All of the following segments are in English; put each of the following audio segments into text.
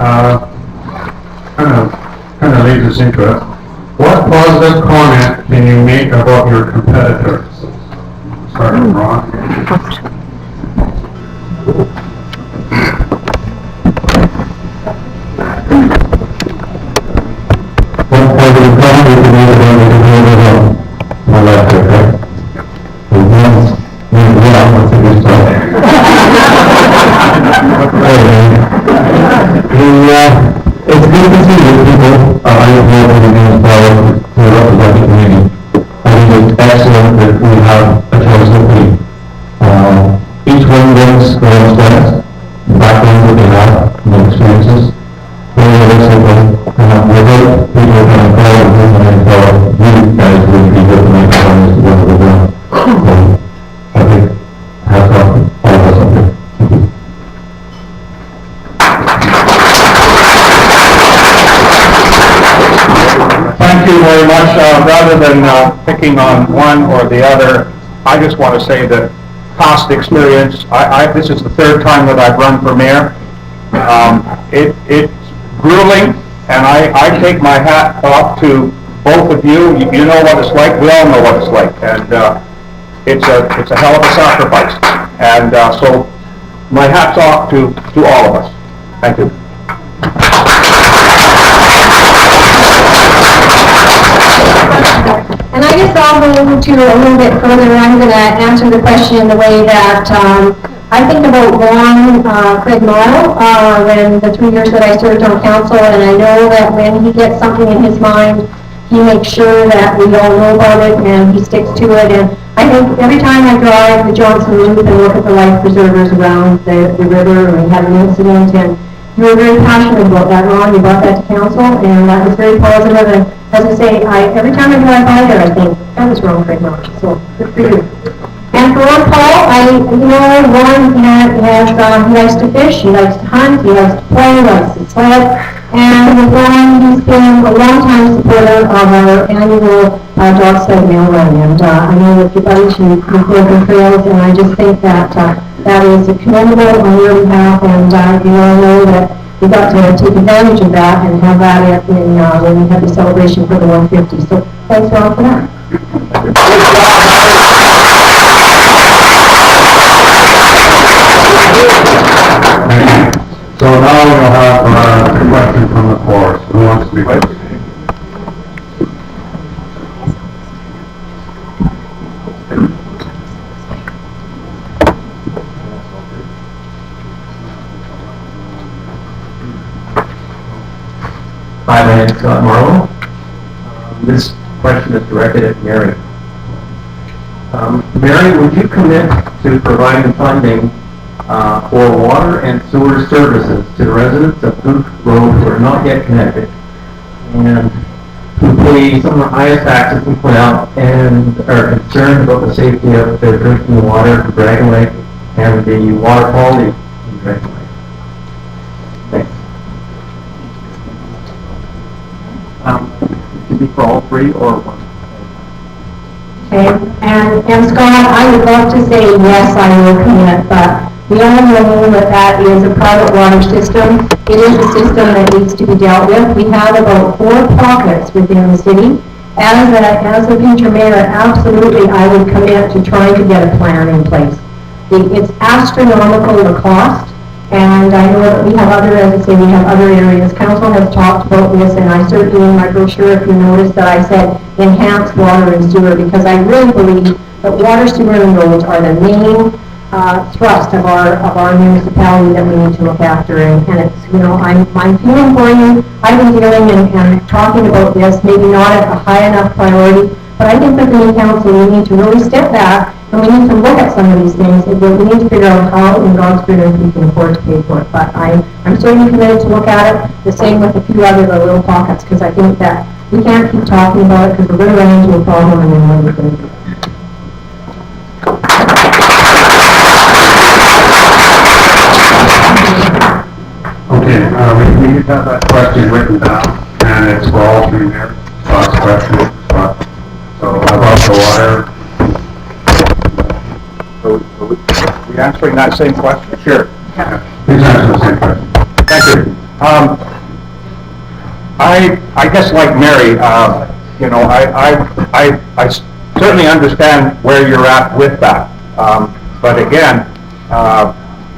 kind of leads us into it. What positive comment can you make about your competitors? Start with Ron. What positive comment you can make about your competitors? My left, okay? It's good to see that people are involved in the power to represent the community. I think it's excellent that we have a choice of three. Each one brings their own strengths, backgrounds that they have, and experiences. Very realistically, without people coming forward and listening for you guys wouldn't be here to make comments to what we're doing. So, I think hats off to all of us up here. Thank you. Thank you very much. Rather than picking on one or the other, I just want to say that past experience, this is the third time that I've run for mayor. It's grueling, and I take my hat off to both of you. You know what it's like. We all know what it's like, and it's a hell of a sacrifice. And so my hat's off to all of us. Thank you. And I guess I'll go into a little bit further. I'm going to answer the question in the way that I think about Ron Craig Morrow when the 3 years that I served on council, and I know that when he gets something in his mind, he makes sure that we all know about it and he sticks to it. And I think every time I drive the Johnson Loop and look at the life preservers around the river, and we had an incident, and you were very passionate about that, Ron. You brought that to council, and that was very positive. And as I say, every time I drive by there, I think, that was wrong, Craig Marsh. So, good for you. And for Ron Paul, Ron he likes to fish, he likes to hunt, he likes to play, he likes to sled. And with Ron, he's been a long-time supporter of our annual dog sled mail run. And I know that you buddies, you've broken trails, and I just think that that is commendable on your behalf, and you all know that we got to take advantage of that and have that when we had the celebration for the 150. So thanks, Ron, for that. So now we'll have a question from the floor. Who wants to be first? Hi, my name is Scott Marlowe. This question is directed at Mary. Mary, would you commit to providing funding for water and sewer services to the residents of Cook Road who are not yet connected and who pay some of the highest taxes in Quesnel and are concerned about the safety of their drinking water in Dragon Lake and the water quality in Dragon Lake? Thanks. It could be for all three or one. Okay, and Scott, I would love to say yes, I will commit, but we all know that is a private water system. It is a system that needs to be dealt with. We have about 4 pockets within the city. As a future mayor, absolutely I would commit to trying to get a plan in place. It's astronomical, the cost, and I know that we have other, as I say, we have other areas. Council has talked about this, and I certainly in my brochure, if you noticed that I said enhance water and sewer, because I really believe that water, sewer, and roads are the main thrust of our municipality that we need to look after, and it's, I'm feeling for you. I've been dealing and talking about this, maybe not at a high enough priority, but I think that the council, we need to really step back and we need to look at some of these things, and we need to figure out how in God's goodness we can afford to pay for it. But I'm certainly committed to look at it, the same with a few other little pockets, because I think that we can't keep talking about it because we're going to run into a problem and then what we're going to do. Okay, we have that question written down, and it's for all three there. Last question. So about the water. So are we answering that same question? Sure. Yeah. Please answer the same question. Thank you. I guess like Mary, you know, I certainly understand where you're at with that. But again,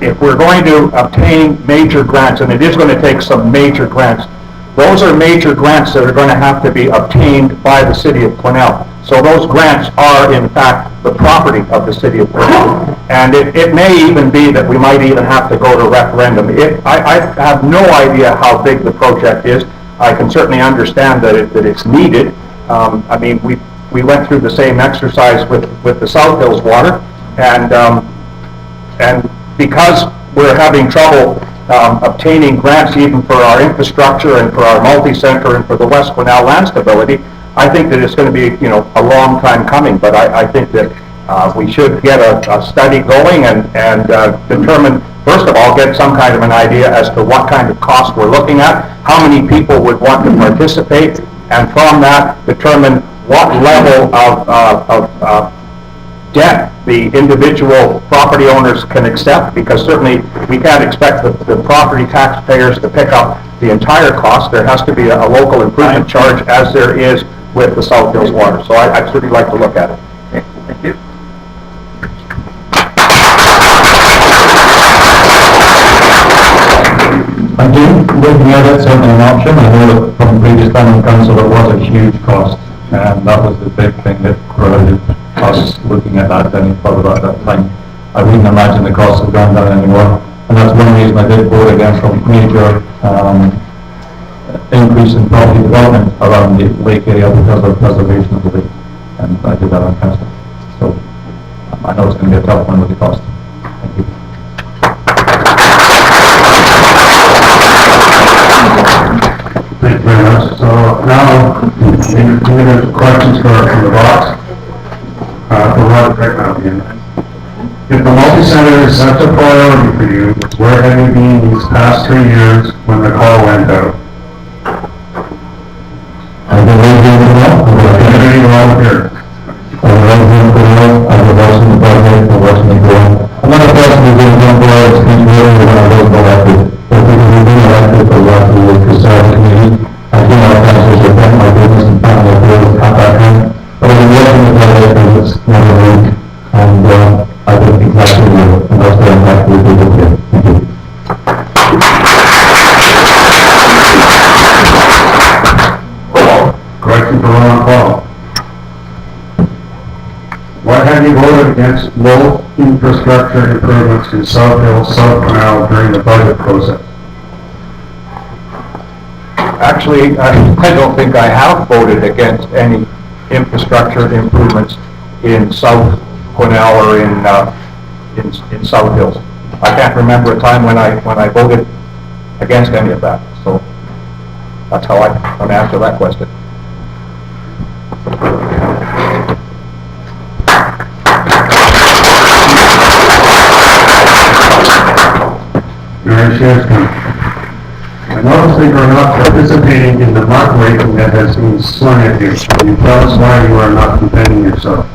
if we're going to obtain major grants, and it is going to take some major grants, those are major grants that are going to have to be obtained by the city of Quesnel. So those grants are, in fact, the property of the city of Quesnel. And it may even be that we might even have to go to referendum. I have no idea how big the project is. I can certainly understand that it's needed. I mean, we went through the same exercise with the South Hills water, and because we're having trouble obtaining grants even for our infrastructure and for our multi-center and for the West Quesnel land stability, I think that it's going to be, you know, a long time coming. But I think that we should get a study going and determine, first of all, get some kind of an idea as to what kind of cost we're looking at, how many people would want to participate, and from that determine what level of debt the individual property owners can accept, because certainly we can't expect the property taxpayers to pick up the entire cost. There has to be a local improvement charge, as there is with the South Hills water. So I'd certainly like to look at it. Okay, thank you. I do, looking at it, certainly an option. I know that from previous time on council, it was a huge cost, and that was the big thing that prohibited us looking at that any further at that time. I wouldn't imagine the costs have gone down anymore, and that's one reason I did vote against a major increase in property development around the lake area because of preservation of the lake, and I did that on council. So I know it's going to be a tough one with the cost. Thank you. Thank you very much. So now, any questions from the box? For Roger Craig again. If the multi-center is such a priority for you, where have you been these past 3 years when the call went out? I've been raising the law. Are you all here? I've been raising the law. I've been watching the project. I've been watching it grow. I'm not a person who's going to jump forward and speak really when I was elected. But because we've been elected for the last few years to serve the community, I do our councillors to thank my business and family of those at that time. But I've been watching the project and it's never moved. And I think exactly where, and that's where I'm happy with people today. Thank you. Question for Ron Paul. Why have you voted against low infrastructure improvements in South Hill, South Canal during the budget process? Actually, I don't think I have voted against any infrastructure improvements in South Quesnel or in South Hills. I can't remember a time when I voted against any of that. So that's how I'm going to answer that question. Mary Sheridan. I notice that you are not participating in the mark rating that has been slung at you. Can you tell us why you are not defending yourself?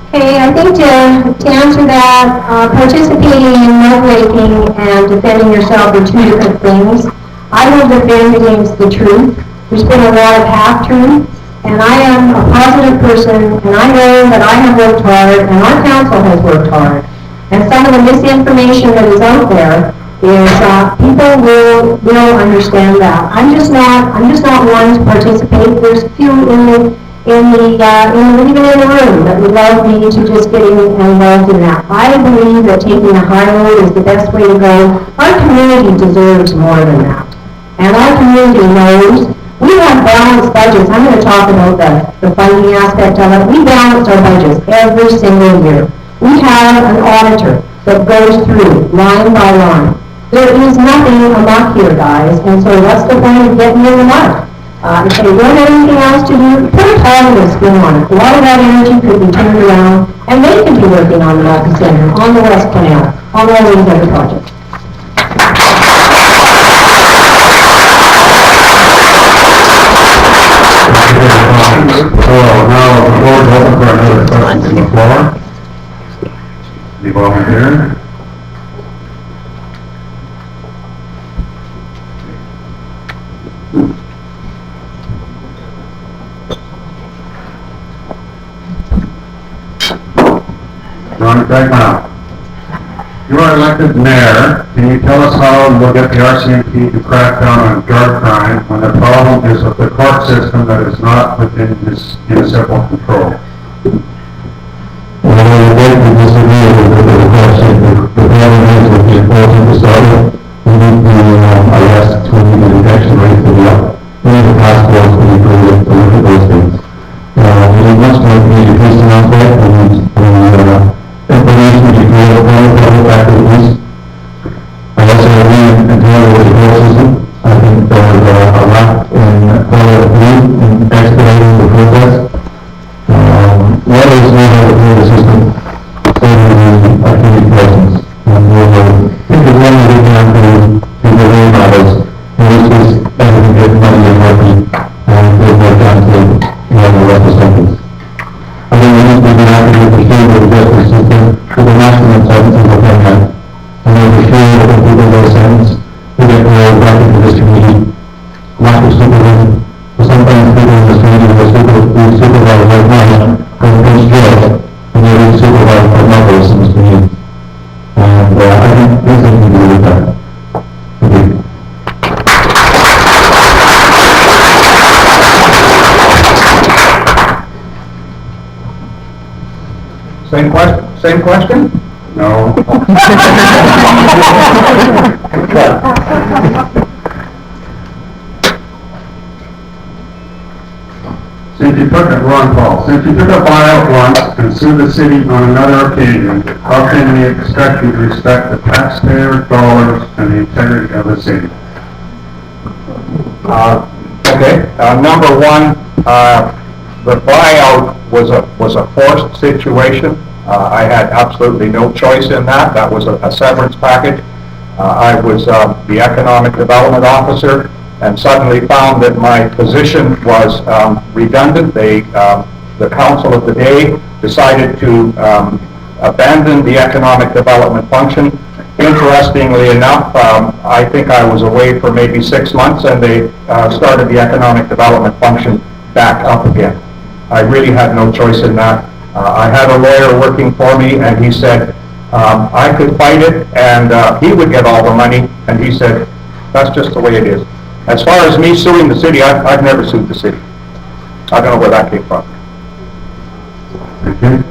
Okay, I think to answer that, participating in muckraking and defending yourself are two different things. I will defend against the truth. There's been a lot of half-truths, and I am a positive person, and I know that I have worked hard, and our council has worked hard. And some of the misinformation that is out there is people will understand that. I'm just not one to participate. There's few even in the room that would love me to just get involved in that. I believe that taking the high road is the best way to go. Our community deserves more than that. And our community knows we have balanced budgets. I'm going to talk about the funding aspect of it. We balance our budgets every single year. We have an auditor that goes through line by line. There is nothing amok here, guys, and so what's the point of getting in the muck? If they don't have anything else to do, put a positive spin on it. A lot of that energy could be turned around, and they can be working on the multi-center, on the West Canal, on all these other projects. So now the floor is open for another question from the floor. The volunteer. right now. You are elected mayor, can you tell us how you'll get the RCMP to crack down on drug crime when the problem is with the court system that is not within this municipal control? Well, I would like to disagree with the question. The problem is with the enforcement to start with, we need to arrest, we need the detection rate to be up. We need the task force to be able to look at those things. We need much more communication out there, we need information to create a public activities. I also agree entirely with the court system. I think there's a lack in quality in expediting the process. What is the system for the activity presence? And we'll think of one that we can do the way matters. In this case, everything gets money and working, and there's no chance to have the representatives. I think we need to be active with the field of the justice system, with the maximum sentences of them, and with the field of the people that sentence, we get more back into this community. Lack of supervision. So sometimes people in this community will supervise right now, from Prince George, and they're being supervised by mothers in this community. And I think there's something to do with that. Thank you. Same question? Same question? No. Since you took it, Ron Paul, since you took a buyout once and sued the city on another occasion, how can we expect you to respect the taxpayer dollars and the integrity of the city? Okay, number one, the buyout was a forced situation. I had absolutely no choice in that. That was a severance package. I was the economic development officer and suddenly found that my position was redundant. The council of the day decided to abandon the economic development function. Interestingly enough, I think I was away for maybe 6 months and they started the economic development function back up again. I really had no choice in that. I had a lawyer working for me and he said I could fight it and he would get all the money, and he said, that's just the way it is. As far as me suing the city, I've never sued the city. I don't know where that came from. Thank you.